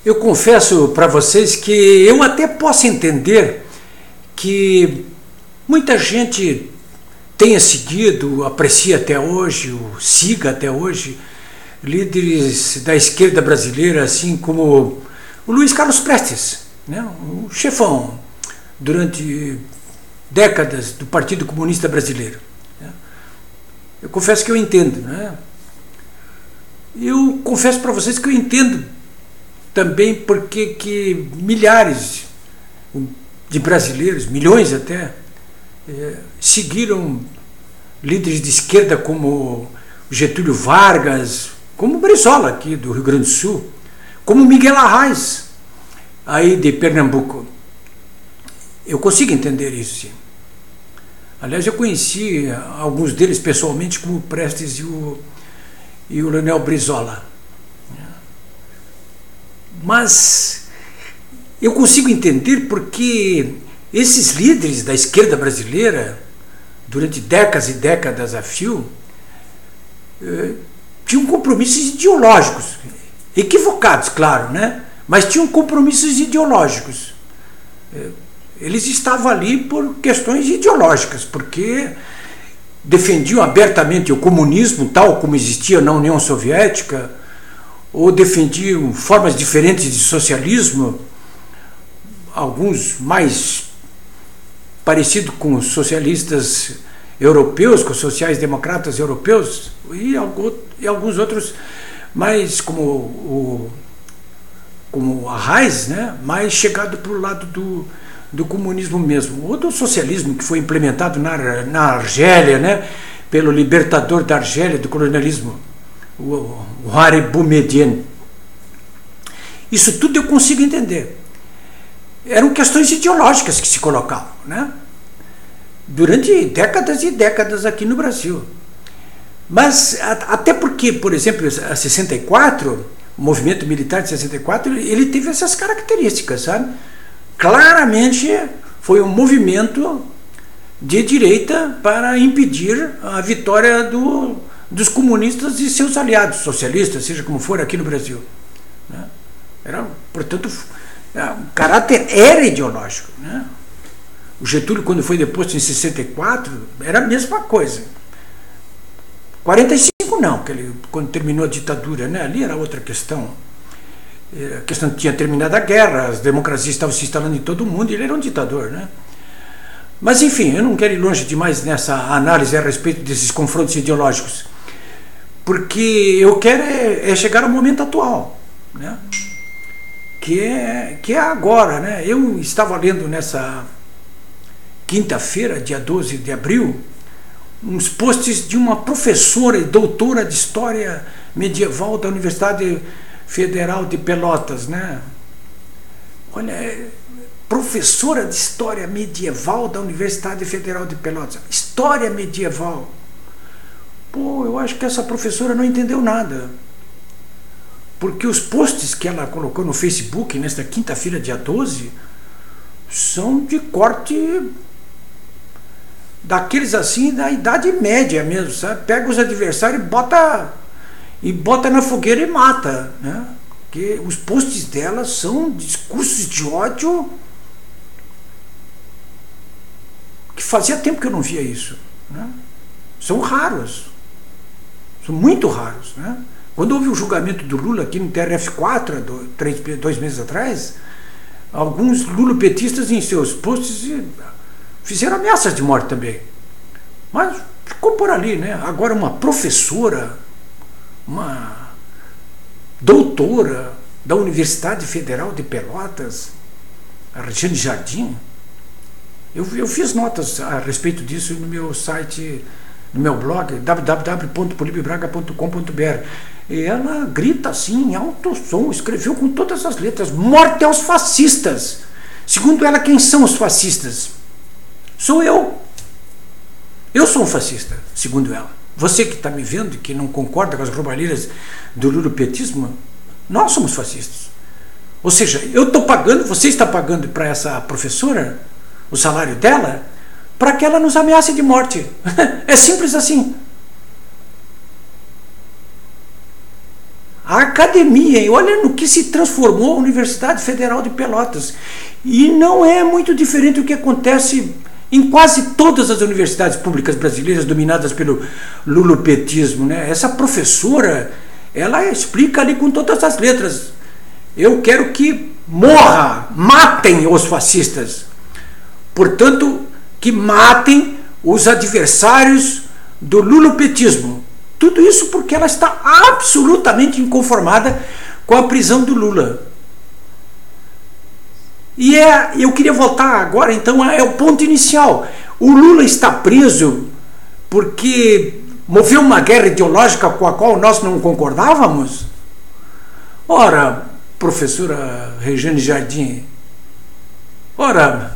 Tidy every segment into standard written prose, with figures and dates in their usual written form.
Eu confesso para vocês que eu até posso entender que muita gente tenha seguido, aprecia até hoje, siga até hoje, líderes da esquerda brasileira, assim como o Luiz Carlos Prestes, né? O chefão durante décadas do Partido Comunista Brasileiro. Eu confesso que eu entendo, né? Eu confesso para vocês que eu entendo também porque que milhares de brasileiros, milhões até, seguiram líderes de esquerda como Getúlio Vargas, como Brizola aqui do Rio Grande do Sul, como Miguel Arraes aí de Pernambuco. Eu consigo entender isso, sim. Aliás, eu conheci alguns deles pessoalmente, como o Prestes e o Leonel Brizola. Mas eu consigo entender porque esses líderes da esquerda brasileira, durante décadas e décadas a fio, tinham compromissos ideológicos, equivocados, claro, né? Mas tinham compromissos ideológicos. Eles estavam ali por questões ideológicas, porque defendiam abertamente o comunismo tal como existia na União Soviética, ou defendiam formas diferentes de socialismo, alguns mais parecidos com os socialistas europeus, com os sociais-democratas europeus, e alguns outros mais como Arraes, né? Mais chegado para o lado do comunismo mesmo, ou do socialismo que foi implementado na Argélia, né? Pelo libertador da Argélia, do colonialismo, o Hare Boumediene. Isso tudo eu consigo entender. Eram questões ideológicas que se colocavam, né? Durante décadas e décadas aqui no Brasil. Mas até porque, por exemplo, a 64, o movimento militar de 64, ele teve essas características, sabe? Claramente foi um movimento de direita para impedir a vitória dos comunistas e seus aliados socialistas, seja como for, aqui no Brasil. Era, portanto, o caráter era ideológico, né? O Getúlio, quando foi deposto em 64, era a mesma coisa. 45 não, quando terminou a ditadura, né? Ali era outra questão. A questão tinha terminado a guerra, as democracias estavam se instalando em todo o mundo e ele era um ditador, né? Mas enfim, eu não quero ir longe demais nessa análise a respeito desses confrontos ideológicos, porque eu quero chegar ao momento atual, né? Que é agora, né? Eu estava lendo nessa quinta-feira, dia 12 de abril, uns posts de uma professora e doutora de História Medieval da Universidade Federal de Pelotas, né? Olha, professora de História Medieval da Universidade Federal de Pelotas. História Medieval. Pô, eu acho que essa professora não entendeu nada. Porque os posts que ela colocou no Facebook nesta quinta-feira, dia 12, são de corte daqueles assim da Idade Média mesmo, sabe? Pega os adversários e bota na fogueira e mata, né? Porque os posts dela são discursos de ódio que fazia tempo que eu não via isso, né? São raros, são muito raros, né? Quando houve o julgamento do Lula aqui no TRF4, dois meses atrás, alguns lulopetistas em seus posts fizeram ameaças de morte também. Mas ficou por ali, né? Agora uma professora, uma doutora da Universidade Federal de Pelotas, a Regiane Jardim, eu fiz notas a respeito disso no meu site, no meu blog, www.polibebraga.com.br. E ela grita assim, em alto som, escreveu com todas as letras: morte aos fascistas. Segundo ela, quem são os fascistas? Sou eu. Eu sou um fascista, segundo ela. Você que está me vendo, que não concorda com as roubalheiras do lulopetismo, nós somos fascistas. Ou seja, eu estou pagando, você está pagando para essa professora o salário dela para que ela nos ameace de morte. É simples assim. A academia, e olha no que se transformou a Universidade Federal de Pelotas. E não é muito diferente do que acontece em quase todas as universidades públicas brasileiras dominadas pelo lulopetismo, né? Essa professora, ela explica ali com todas as letras: eu quero que morra, matem os fascistas. Portanto, que matem os adversários do lulopetismo. Tudo isso porque ela está absolutamente inconformada com a prisão do Lula. E eu queria voltar agora, então, é o ponto inicial. O Lula está preso porque moveu uma guerra ideológica com a qual nós não concordávamos? Ora, professora Regiane Jardim, ora,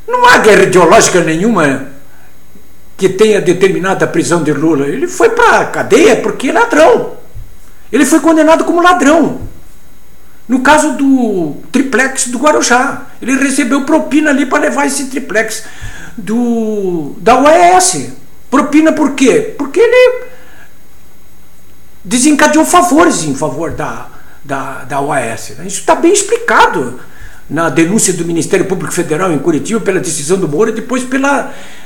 não há guerra ideológica nenhuma que tenha determinado a prisão de Lula. Ele foi para a cadeia porque é ladrão. Ele foi condenado como ladrão. No caso do triplex do Guarujá, ele recebeu propina ali para levar esse triplex da UES. Propina por quê? Porque ele desencadeou favores em favor da UES. Isso está bem explicado na denúncia do Ministério Público Federal em Curitiba pela decisão do Moro, e depois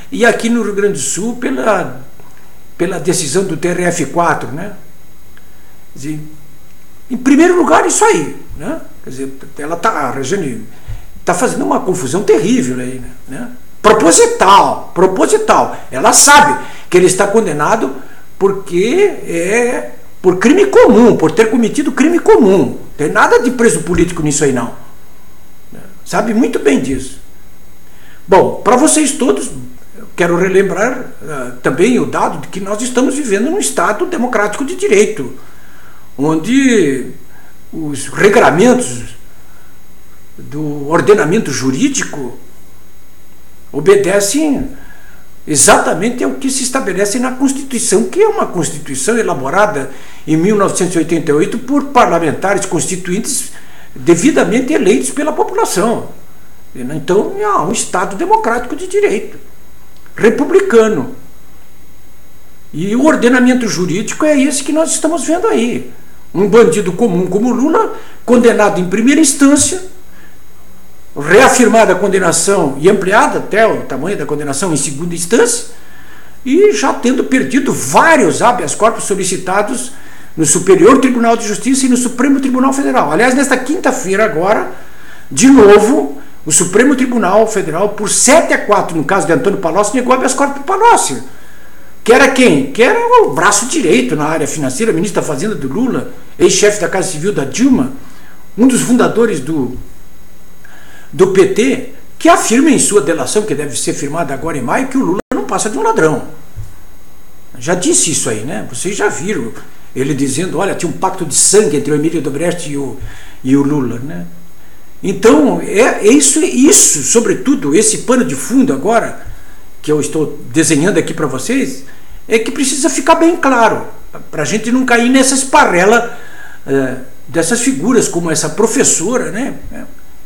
e aqui no Rio Grande do Sul pela decisão do TRF4, né? Quer dizer, em primeiro lugar, isso aí, né? Quer dizer, a Regiane está fazendo uma confusão terrível aí, né? Proposital. Ela sabe que ele está condenado porque por crime comum, por ter cometido crime comum. Não tem nada de preso político nisso aí, não. Sabe muito bem disso. Bom, para vocês todos, quero relembrar também o dado de que nós estamos vivendo num Estado democrático de direito, onde os regramentos do ordenamento jurídico obedecem exatamente ao que se estabelece na Constituição, que é uma Constituição elaborada em 1988 por parlamentares constituintes devidamente eleitos pela população. Então, é um Estado democrático de direito, republicano. E o ordenamento jurídico é esse que nós estamos vendo aí. Um bandido comum como Lula, condenado em primeira instância, reafirmada a condenação e ampliada até o tamanho da condenação em segunda instância, e já tendo perdido vários habeas corpus solicitados no Superior Tribunal de Justiça e no Supremo Tribunal Federal. Aliás, nesta quinta-feira agora, de novo, o Supremo Tribunal Federal, por 7-4, no caso de Antônio Palocci, negou habeas corpus para Palocci. Que era quem? Que era o braço direito na área financeira, ministro da Fazenda do Lula, ex-chefe da Casa Civil da Dilma, um dos fundadores do PT, que afirma em sua delação, que deve ser firmada agora em maio, que o Lula não passa de um ladrão. Já disse isso aí, né? Vocês já viram ele dizendo, olha, tinha um pacto de sangue entre o Emílio Odebrecht e o Lula, né? Então, isso, sobretudo, esse pano de fundo agora, que eu estou desenhando aqui para vocês, é que precisa ficar bem claro, para a gente não cair nessa esparrela dessas figuras, como essa professora, né?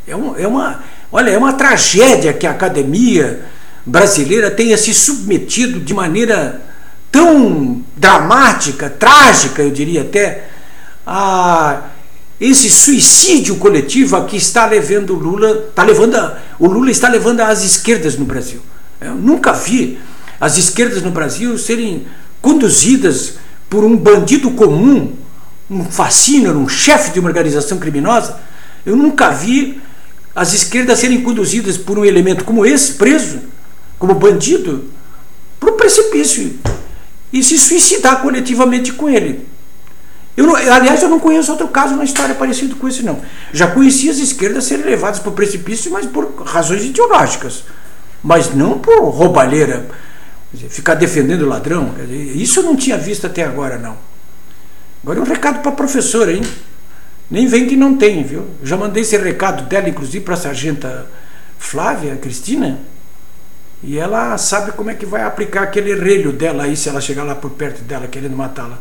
É uma tragédia que a academia brasileira tenha se submetido de maneira tão dramática, trágica, eu diria até, a esse suicídio coletivo a que está levando o Lula está levando as esquerdas no Brasil. Eu nunca vi as esquerdas no Brasil serem conduzidas por um bandido comum, um fascínio, um chefe de uma organização criminosa. Eu nunca vi as esquerdas serem conduzidas por um elemento como esse, preso, como bandido, para o precipício e se suicidar coletivamente com ele. Aliás, eu não conheço outro caso na história parecido com esse, não. Já conheci as esquerdas serem levadas para o precipício, mas por razões ideológicas, mas não por roubalheira, ficar defendendo o ladrão. Isso eu não tinha visto até agora, não. Agora um recado para a professora, hein? Nem vem que não tem, viu? Já mandei esse recado dela, inclusive, para a sargenta Flávia Cristina, e ela sabe como é que vai aplicar aquele relho dela aí, se ela chegar lá por perto dela querendo matá-la.